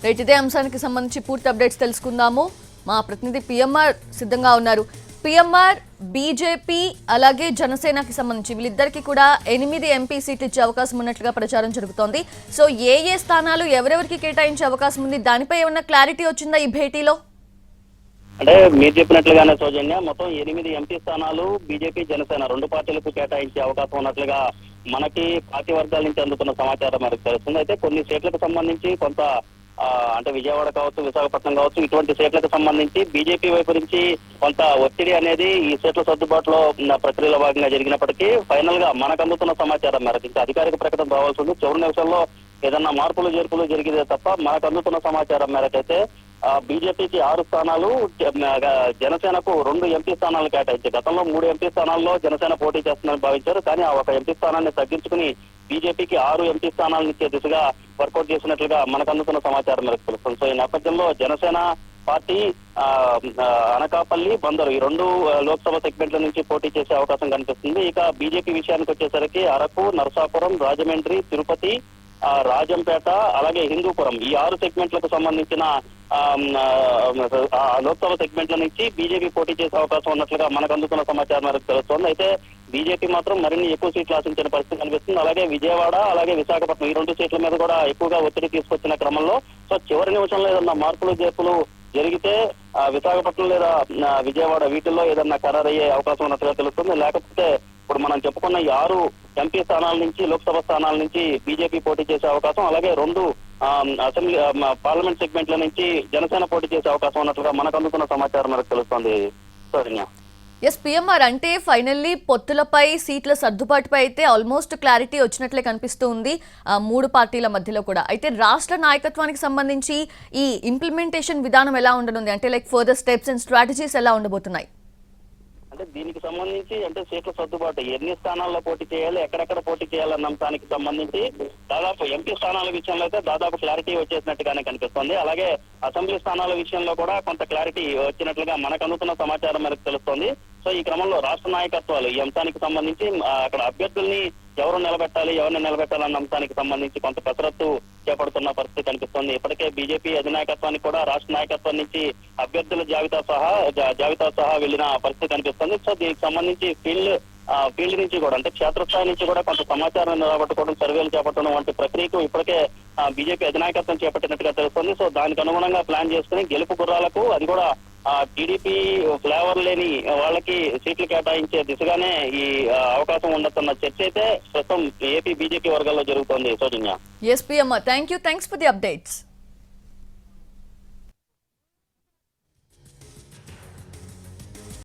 Right, ఇదే అంశానికి సంబంధించి పూర్తి అప్డేట్స్ తెలుసుకుందాము. మా ప్రతినిధి పిఎంఆర్ సిద్ధంగా ఉన్నారు. పిఎంఆర్, బీజేపీ అలాగే జనసేనకి సంబంధించి వీళ్ళిద్దరికి కూడా 8 ఎంపీ సీట్లు ఇచ్చే అవకాశం ఉన్నట్లుగా ప్రచారం జరుగుతోంది. సో ఏ స్థానాలు ఎవరెవరికి కేటాయించే అవకాశం ఉంది, దానిపై ఏమన్నా క్లారిటీ వచ్చిందా ఈ భేటీలో? అంటే మీరు చెప్పినట్లుగానే సౌజన్య, మొత్తం 8 ఎంపీ స్థానాలు బీజేపీ జనసేన రెండు పార్టీలకు కేటాయించే అవకాశం ఉన్నట్లుగా మనకి పార్టీ వర్గాల నుంచి అందుతున్న సమాచారం మనకు తెలుస్తుంది. అయితే కొన్ని సీట్లకు సంబంధించి కొంత అంటే విజయవాడ కావచ్చు, విశాఖపట్నం కావచ్చు, ఇటువంటి సీట్లకు సంబంధించి బీజేపీ వైపు నుంచి కొంత ఒత్తిడి అనేది ఈ సీట్ల సర్దుబాటులో ప్రక్రియలో భాగంగా జరిగినప్పటికీ ఫైనల్ గా మనకు అందుతున్న సమాచారం మేరకు ఇంకా అధికారిక ప్రకటన రావాల్సి ఉంది. చివరి నిమిషంలో ఏదన్నా మార్పులు చేర్పులు జరిగితే తప్ప మనకు అందుతున్న సమాచారం మేరకైతే బీజేపీకి 6 స్థానాలు, జనసేనకు 2 ఎంపీ స్థానాలు కేటాయించారు. గతంలో 3 ఎంపీ స్థానాల్లో జనసేన పోటీ చేస్తుందని భావించారు. కానీ ఆ ఒక ఎంపీ స్థానాన్ని తగ్గించుకుని బీజేపీకి 6 ఎంపీ స్థానాలను ఇచ్చే దిశగా వర్కౌట్ చేసినట్లుగా మనకు అందుతున్న సమాచారం మేరకు తెలుస్తుంది. సో ఈ నేపథ్యంలో జనసేన పార్టీ అనకాపల్లి, బందరు ఈ 2 లోక్సభ సెగ్మెంట్ల నుంచి పోటీ చేసే అవకాశం కనిపిస్తుంది. ఇక బీజేపీ విషయానికి వచ్చేసరికి అరకు, నరసాపురం, రాజమండ్రి, తిరుపతి, రాజంపేట అలాగే హిందూపురం ఈ 6 సెగ్మెంట్లకు సంబంధించిన లోక్సభ సెగ్మెంట్ల నుంచి బీజేపీ పోటీ చేసే అవకాశం ఉన్నట్లుగా మనకు అందుతున్న సమాచారం మేరకు తెలుస్తోంది. అయితే బీజేపీ మాత్రం మరిన్ని ఎక్కువ సీట్లు ఆశించిన పరిస్థితి కనిపిస్తుంది. అలాగే విజయవాడ అలాగే విశాఖపట్నం ఈ 2 సీట్ల మీద కూడా ఎక్కువగా ఒత్తిడి తీసుకొచ్చిన క్రమంలో సో చివరి నిమిషంలో ఏదన్నా మార్పులు చేర్పులు జరిగితే విశాఖపట్నం లేదా విజయవాడ వీటిల్లో ఏదన్నా ఖరారయ్యే అవకాశం ఉన్నట్టుగా తెలుస్తుంది. లేకపోతే ఇప్పుడు మనం చెప్పుకున్న ఈ 6 ఎంపీ స్థానాల నుంచి, లోక్సభ స్థానాల నుంచి బీజేపీ పోటీ చేసే అవకాశం, అలాగే 2 అసెంబ్లీ పార్లమెంట్ సెగ్మెంట్ల నుంచి జనసేన పోటీ చేసే అవకాశం ఉన్నట్లుగా మనకు అందుతున్న సమాచారం మనకు తెలుస్తోంది. ఎస్ పిఎంఆర్, అంటే ఫైనల్లీ పొత్తులపై సీట్ల సర్దుబాటుపై అయితే ఆల్మోస్ట్ క్లారిటీ వచ్చినట్లే కనిపిస్తూ ఉంది 3 పార్టీల మధ్యలో కూడా. అయితే రాష్ట్ర నాయకత్వానికి సంబంధించి ఈ ఇంప్లిమెంటేషన్ విధానం ఎలా ఉండనుంది, అంటే like further steps and strategies ఎలా ఉండబోతున్నాయి? అంటే దీనికి సంబంధించి అంటే సీట్ల సర్దుబాటు ఎన్ని స్థానాల్లో పోటీ చేయాలి, ఎక్కడెక్కడ పోటీ చేయాలన్న అంశానికి సంబంధించి దాదాపు ఎంపీ స్థానాల విషయంలో అయితే దాదాపు క్లారిటీ వచ్చేసినట్టుగానే కనిపిస్తోంది. అలాగే అసెంబ్లీ స్థానాల విషయంలో కూడా కొంత క్లారిటీ వచ్చినట్లుగా మనకు అందుతున్న సమాచారం మనకు తెలుస్తోంది. సో ఈ క్రమంలో రాష్ట్ర నాయకత్వాలు ఈ అంశానికి సంబంధించి అక్కడ అభ్యర్థుల్ని ఎవరు నిలబెట్టాలి, ఎవరిని నిలబెట్టాలన్న అంశానికి సంబంధించి కొంత కసరత్తు చేపడుతున్న పరిస్థితి కనిపిస్తోంది. ఇప్పటికే బీజేపీ అధినాయకత్వానికి కూడా రాష్ట్ర నాయకత్వం నుంచి అభ్యర్థుల జాబితా సహా వెళ్లిన పరిస్థితి కనిపిస్తుంది. సో దీనికి సంబంధించి ఫీల్డ్ నుంచి కూడా అంటే క్షేత్రస్థాయి నుంచి కూడా కొంత సమాచారాన్ని రాబట్టుకోవడం, సర్వేలు చేపట్టడం వంటి ప్రక్రియకు ఇప్పటికే బీజేపీ అధినాయకత్వం చేపట్టినట్టుగా తెలుస్తుంది. సో దానికి అనుగుణంగా ప్లాన్ చేసుకుని గెలుపు గుర్రాలకు, అది కూడా టీడీపీ ఫ్లేవర్ లేని వాళ్ళకి సీట్లు కేటాయించే దిశగానే ఈ అవకాశం ఉండొచ్చన్న చర్చ అయితే ప్రస్తుతం ఏపీ బీజేపీ వర్గాల్లో జరుగుతోంది. Soujanya. S PMR, thanks for the updates.